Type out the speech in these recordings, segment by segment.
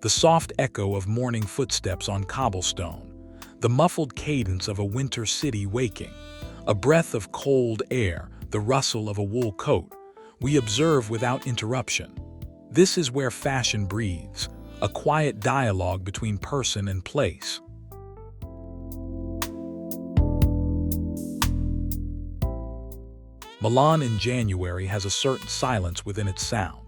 the soft echo of morning footsteps on cobblestone, the muffled cadence of a winter city waking, a breath of cold air, the rustle of a wool coat. We observe without interruption. This is where fashion breathes, a quiet dialogue between person and place. Milan in January has a certain silence within its sound.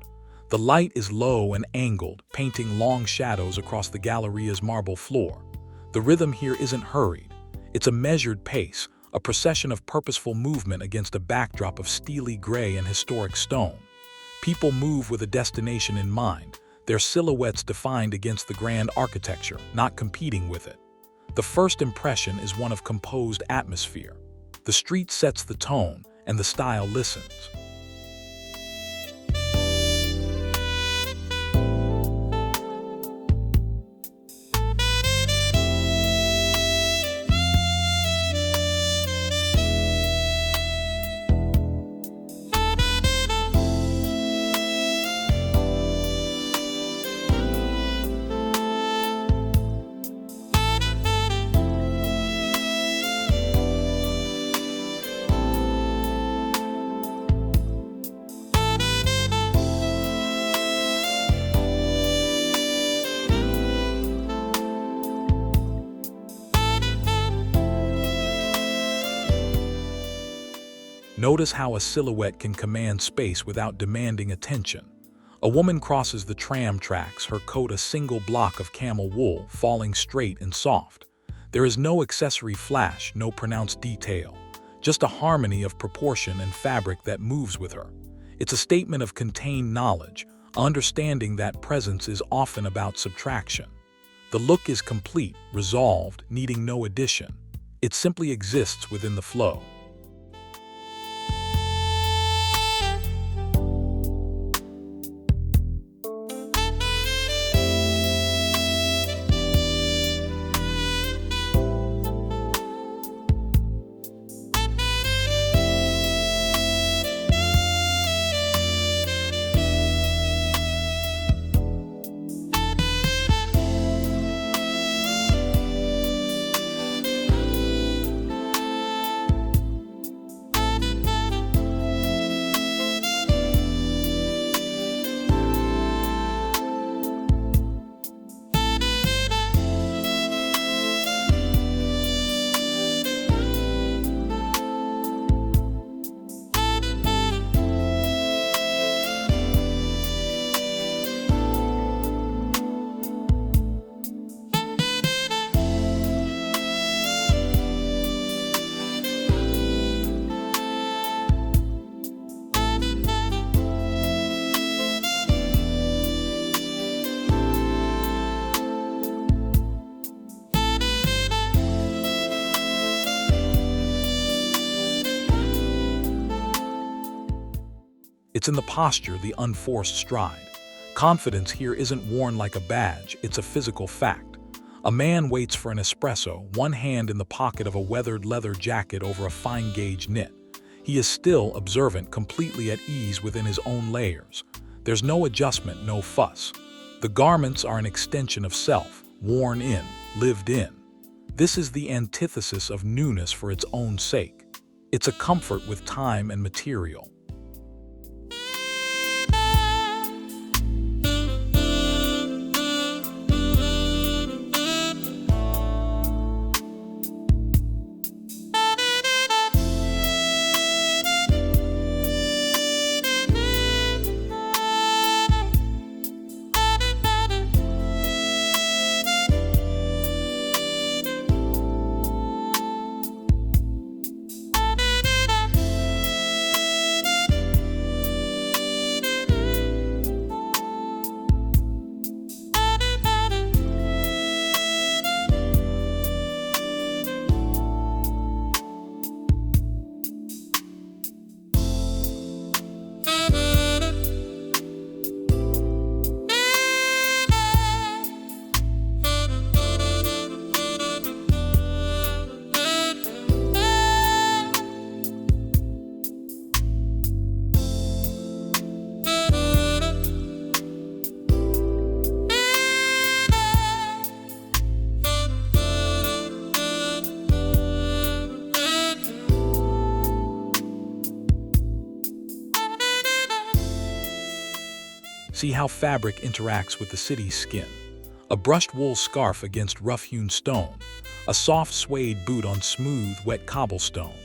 The light is low and angled, painting long shadows across the galleria's marble floor. The rhythm here isn't hurried. It's a measured pace, a procession of purposeful movement against a backdrop of steely gray and historic stone. People move with a destination in mind, their silhouettes defined against the grand architecture, not competing with it. The first impression is one of composed atmosphere. The street sets the tone, and the style listens. Notice how a silhouette can command space without demanding attention. A woman crosses the tram tracks, her coat a single block of camel wool, falling straight and soft. There is no accessory flash, no pronounced detail, just a harmony of proportion and fabric that moves with her. It's a statement of contained knowledge, understanding that presence is often about subtraction. The look is complete, resolved, needing no addition. It simply exists within the flow. It's in the posture, the unforced stride. Confidence here isn't worn like a badge, it's a physical fact. A man waits for an espresso, one hand in the pocket of a weathered leather jacket over a fine-gauge knit. He is still observant, completely at ease within his own layers. There's no adjustment, no fuss. The garments are an extension of self, worn in, lived in. This is the antithesis of newness for its own sake. It's a comfort with time and material. See how fabric interacts with the city's skin. A brushed wool scarf against rough-hewn stone, a soft suede boot on smooth, wet cobblestone.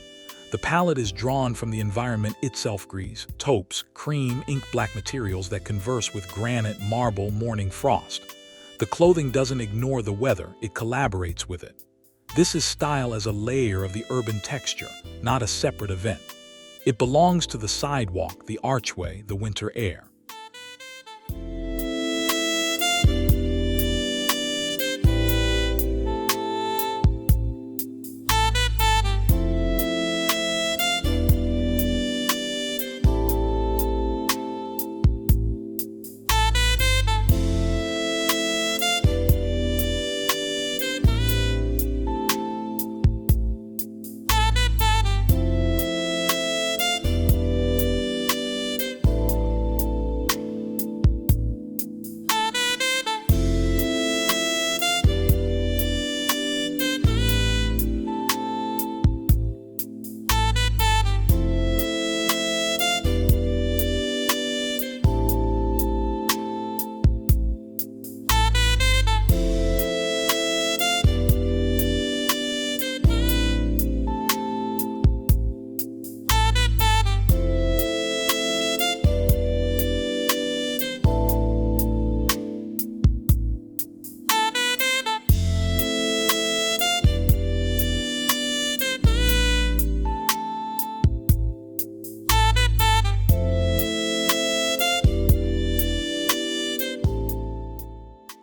The palette is drawn from the environment itself: grease, taupes, cream, ink black materials that converse with granite, marble, morning frost. The clothing doesn't ignore the weather, it collaborates with it. This is style as a layer of the urban texture, not a separate event. It belongs to the sidewalk, the archway, the winter air.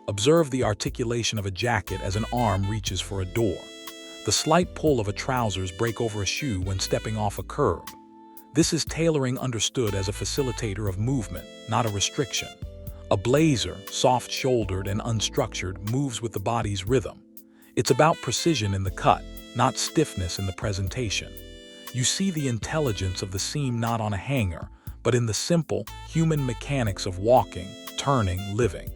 Observe the articulation of a jacket as an arm reaches for a door. The slight pull of a trousers break over a shoe when stepping off a curb. This is tailoring understood as a facilitator of movement, not a restriction. A blazer, soft-shouldered and unstructured, moves with the body's rhythm. It's about precision in the cut, not stiffness in the presentation. You see the intelligence of the seam not on a hanger, but in the simple, human mechanics of walking, turning, living.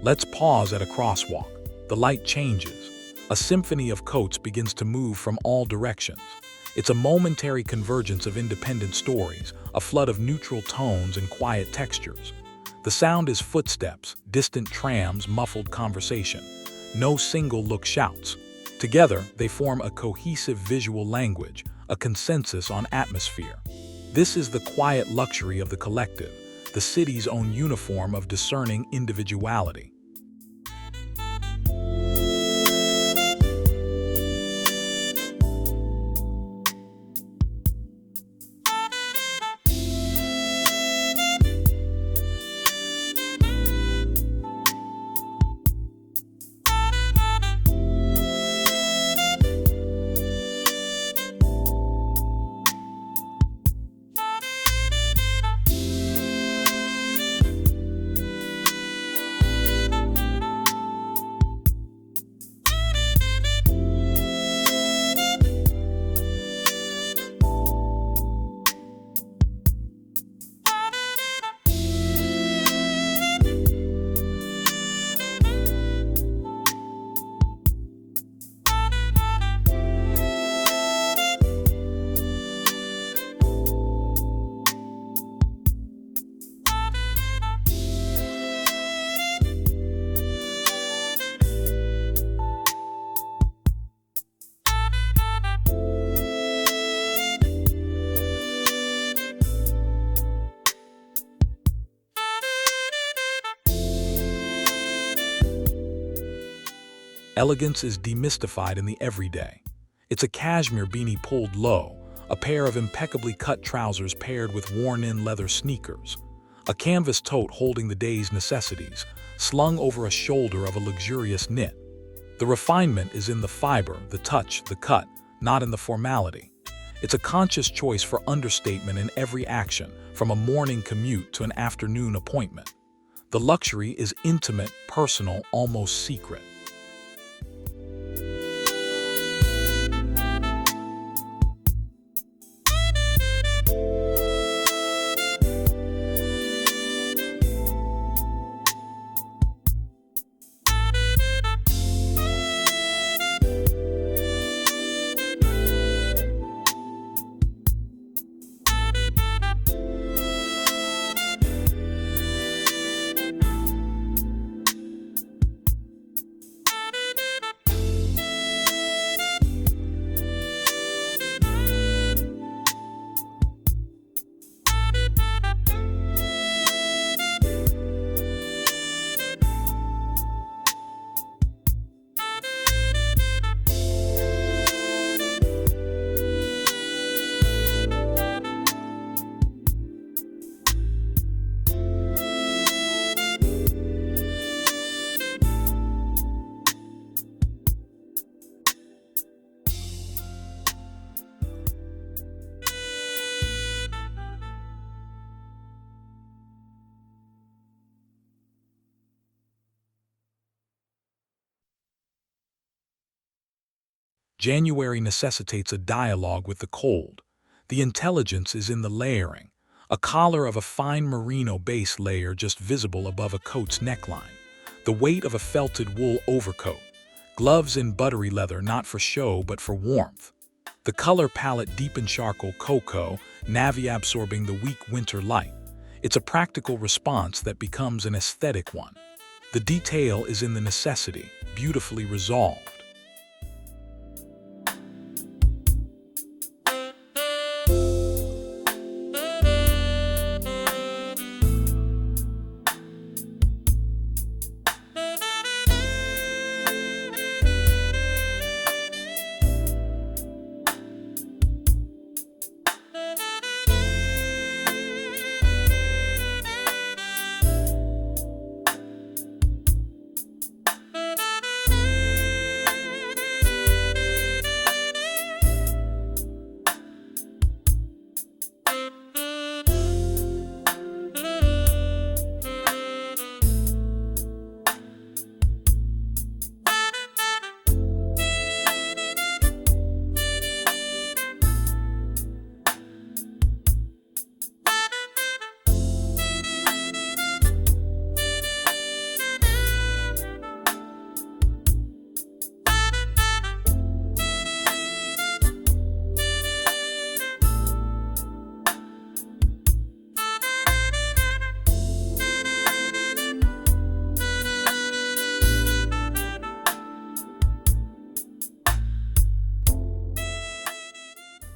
Let's pause at a crosswalk. The light changes. A symphony of coats begins to move from all directions. It's a momentary convergence of independent stories, a flood of neutral tones and quiet textures. The sound is footsteps, distant trams, muffled conversation. No single look shouts. Together, they form a cohesive visual language, a consensus on atmosphere. This is the quiet luxury of the collective, the city's own uniform of discerning individuality. Elegance is demystified in the everyday. It's a cashmere beanie pulled low, a pair of impeccably cut trousers paired with worn-in leather sneakers, a canvas tote holding the day's necessities, slung over a shoulder of a luxurious knit. The refinement is in the fiber, the touch, the cut, not in the formality. It's a conscious choice for understatement in every action, from a morning commute to an afternoon appointment. The luxury is intimate, personal, almost secret. January necessitates a dialogue with the cold. The intelligence is in the layering, a collar of a fine merino base layer just visible above a coat's neckline, the weight of a felted wool overcoat, gloves in buttery leather not for show but for warmth. The color palette deep in charcoal cocoa, navy absorbing the weak winter light. It's a practical response that becomes an aesthetic one. The detail is in the necessity, beautifully resolved.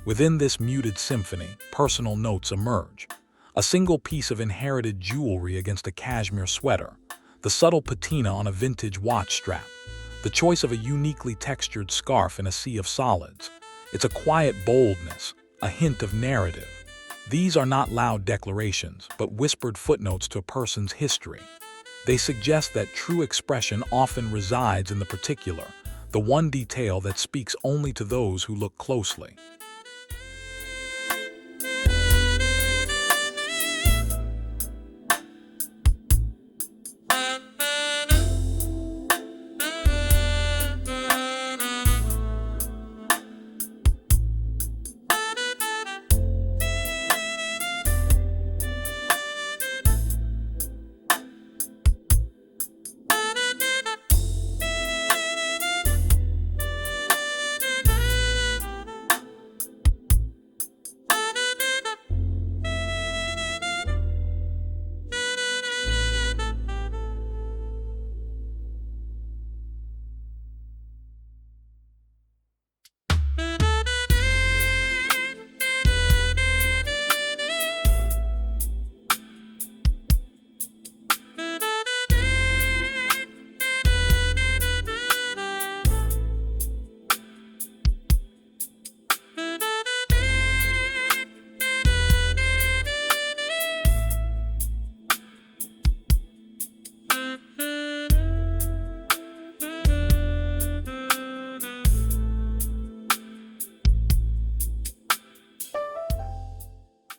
Within this muted symphony, personal notes emerge. A single piece of inherited jewelry against a cashmere sweater, the subtle patina on a vintage watch strap, the choice of a uniquely textured scarf in a sea of solids. It's a quiet boldness, a hint of narrative. These are not loud declarations, but whispered footnotes to a person's history. They suggest that true expression often resides in the particular, the one detail that speaks only to those who look closely.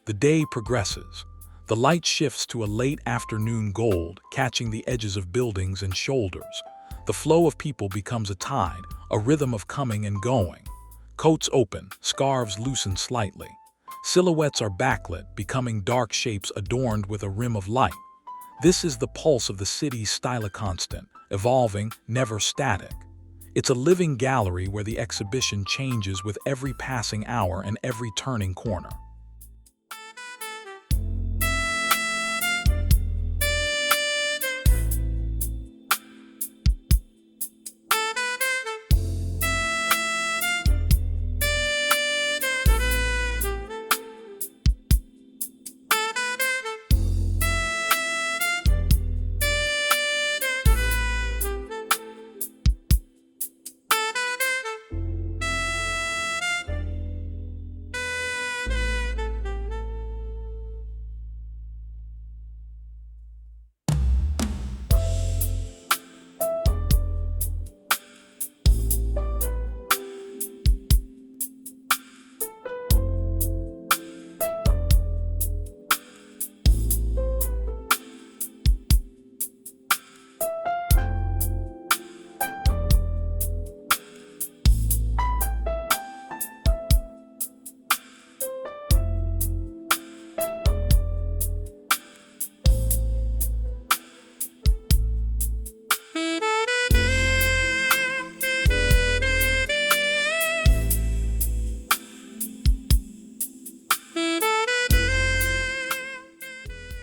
The day progresses. The light shifts to a late afternoon gold, catching the edges of buildings and shoulders. The flow of people becomes a tide, a rhythm of coming and going. Coats open, scarves loosen slightly. Silhouettes are backlit, becoming dark shapes adorned with a rim of light. This is the pulse of the city's style constant, evolving, never static. It's a living gallery where the exhibition changes with every passing hour and every turning corner.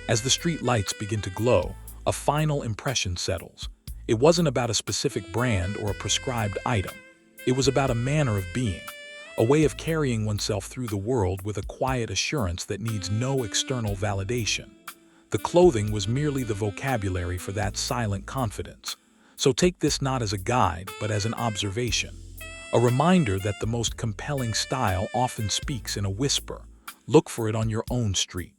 As the street lights begin to glow, a final impression settles. It wasn't about a specific brand or a prescribed item. It was about a manner of being, a way of carrying oneself through the world with a quiet assurance that needs no external validation. The clothing was merely the vocabulary for that silent confidence. So take this not as a guide, but as an observation. A reminder that the most compelling style often speaks in a whisper. Look for it on your own street.